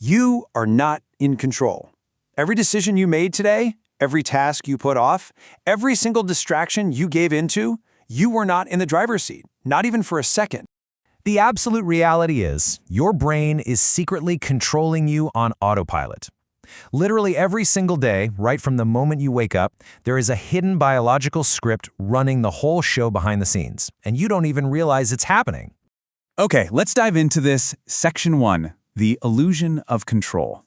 You are not in control. Every decision you made today, every task you put off, every single distraction you gave into, you were not in the driver's seat, not even for a second. The absolute reality is, your brain is secretly controlling you on autopilot. Literally every single day, right from the moment you wake up, there is a hidden biological script running the whole show behind the scenes, and you don't even realize it's happening. Okay, let's dive into this. Section 1, the illusion of control.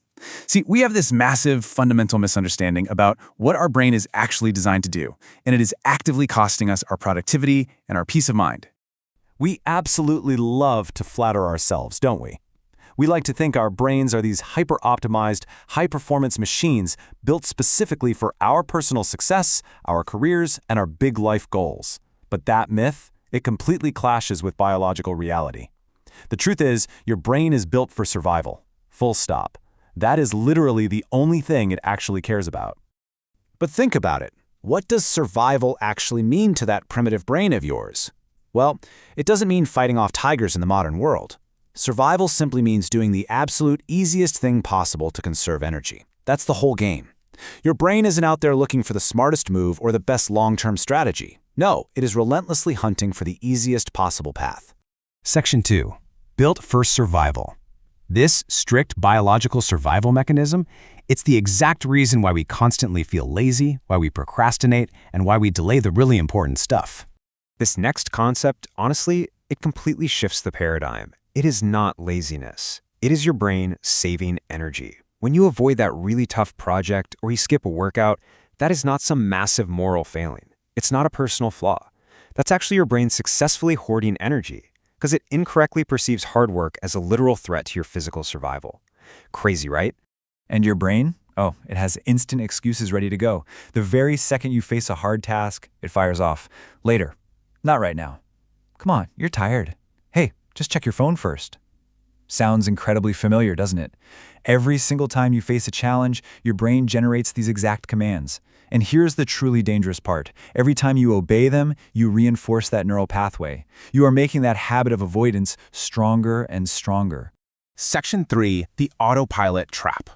See, we have this massive fundamental misunderstanding about what our brain is actually designed to do, and it is actively costing us our productivity and our peace of mind. We absolutely love to flatter ourselves, don't we? We like to think our brains are these hyper-optimized, high-performance machines built specifically for our personal success, our careers, and our big life goals. But that myth, it completely clashes with biological reality. The truth is, your brain is built for survival. Full stop. That is literally the only thing it actually cares about. But think about it. What does survival actually mean to that primitive brain of yours? Well, it doesn't mean fighting off tigers in the modern world. Survival simply means doing the absolute easiest thing possible to conserve energy. That's the whole game. Your brain isn't out there looking for the smartest move or the best long-term strategy. No, it is relentlessly hunting for the easiest possible path. Section 2. Built for survival. This strict biological survival mechanism, it's the exact reason why we constantly feel lazy, why we procrastinate, and why we delay the really important stuff. This next concept, honestly, it completely shifts the paradigm. It is not laziness. It is your brain saving energy. When you avoid that really tough project or you skip a workout, that is not some massive moral failing. It's not a personal flaw. That's actually your brain successfully hoarding energy because it incorrectly perceives hard work as a literal threat to your physical survival. Crazy, right? And your brain? Oh, it has instant excuses ready to go. The very second you face a hard task, it fires off. Later. Not right now. Come on, you're tired. Hey, just check your phone first. Sounds incredibly familiar, doesn't it? Every single time you face a challenge, your brain generates these exact commands. And here's the truly dangerous part. Every time you obey them, you reinforce that neural pathway. You are making that habit of avoidance stronger and stronger. Section 3, the autopilot trap.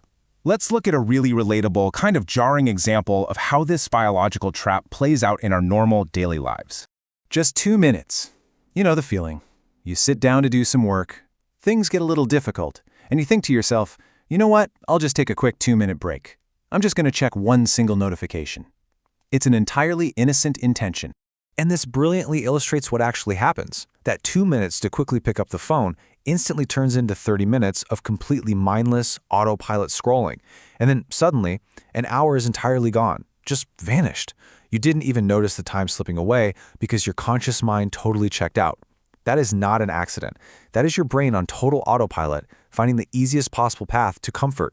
Let's look at a really relatable, kind of jarring example of how this biological trap plays out in our normal daily lives. Just 2 minutes. You know the feeling. You sit down to do some work, things get a little difficult, and you think to yourself, you know what, I'll just take a quick 2-minute break. I'm just going to check one single notification. It's an entirely innocent intention. And this brilliantly illustrates what actually happens. That 2 minutes to quickly pick up the phone instantly turns into 30 minutes of completely mindless autopilot scrolling. And then suddenly, an hour is entirely gone, just vanished. You didn't even notice the time slipping away because your conscious mind totally checked out. That is not an accident. That is your brain on total autopilot, finding the easiest possible path to comfort.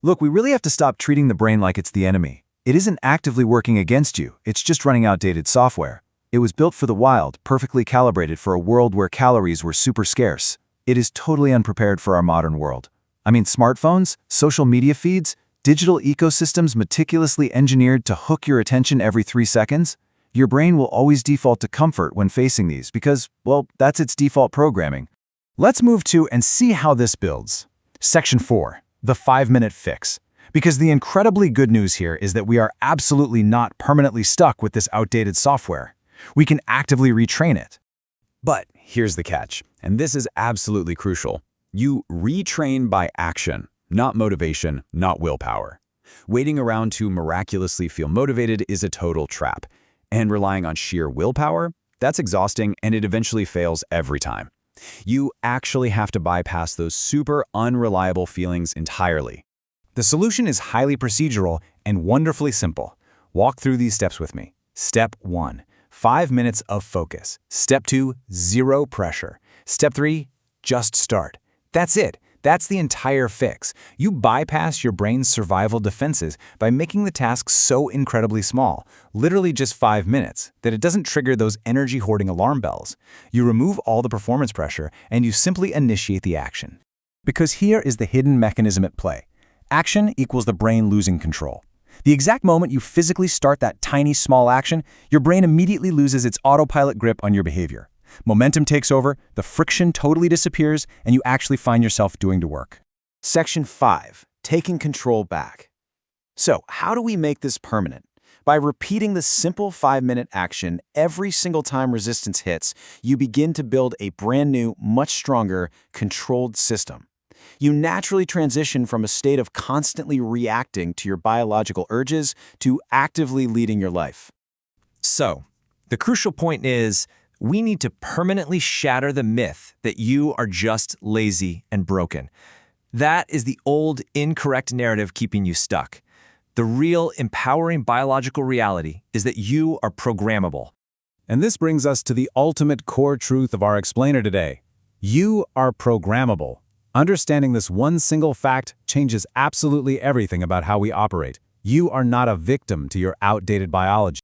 Look, we really have to stop treating the brain like it's the enemy. It isn't actively working against you, it's just running outdated software. It was built for the wild, perfectly calibrated for a world where calories were super scarce. It is totally unprepared for our modern world. I mean, smartphones, social media feeds, digital ecosystems meticulously engineered to hook your attention every 3 seconds? Your brain will always default to comfort when facing these because, well, that's its default programming. Let's move to and see how this builds. Section 4, the 5-minute fix. Because the incredibly good news here is that we are absolutely not permanently stuck with this outdated software. We can actively retrain it. But here's the catch, and this is absolutely crucial. You retrain by action, not motivation, not willpower. Waiting around to miraculously feel motivated is a total trap. And relying on sheer willpower, that's exhausting and it eventually fails every time. You actually have to bypass those super unreliable feelings entirely. The solution is highly procedural and wonderfully simple. Walk through these steps with me. Step 1, 5 minutes of focus. Step 2, 0 pressure. Step 3, just start. That's it. That's the entire fix. You bypass your brain's survival defenses by making the task so incredibly small, literally just 5 minutes, that it doesn't trigger those energy-hoarding alarm bells. You remove all the performance pressure and you simply initiate the action. Because here is the hidden mechanism at play. Action equals the brain losing control. The exact moment you physically start that tiny, small action, your brain immediately loses its autopilot grip on your behavior. Momentum takes over, the friction totally disappears, and you actually find yourself doing the work. Section 5. Taking control back. So, how do we make this permanent? By repeating the simple 5-minute action every single time resistance hits, you begin to build a brand new, much stronger, controlled system. You naturally transition from a state of constantly reacting to your biological urges to actively leading your life. So, the crucial point is, we need to permanently shatter the myth that you are just lazy and broken. That is the old, incorrect narrative keeping you stuck. The real, empowering biological reality is that you are programmable. And this brings us to the ultimate core truth of our explainer today. You are programmable. Understanding this one single fact changes absolutely everything about how we operate. You are not a victim to your outdated biology.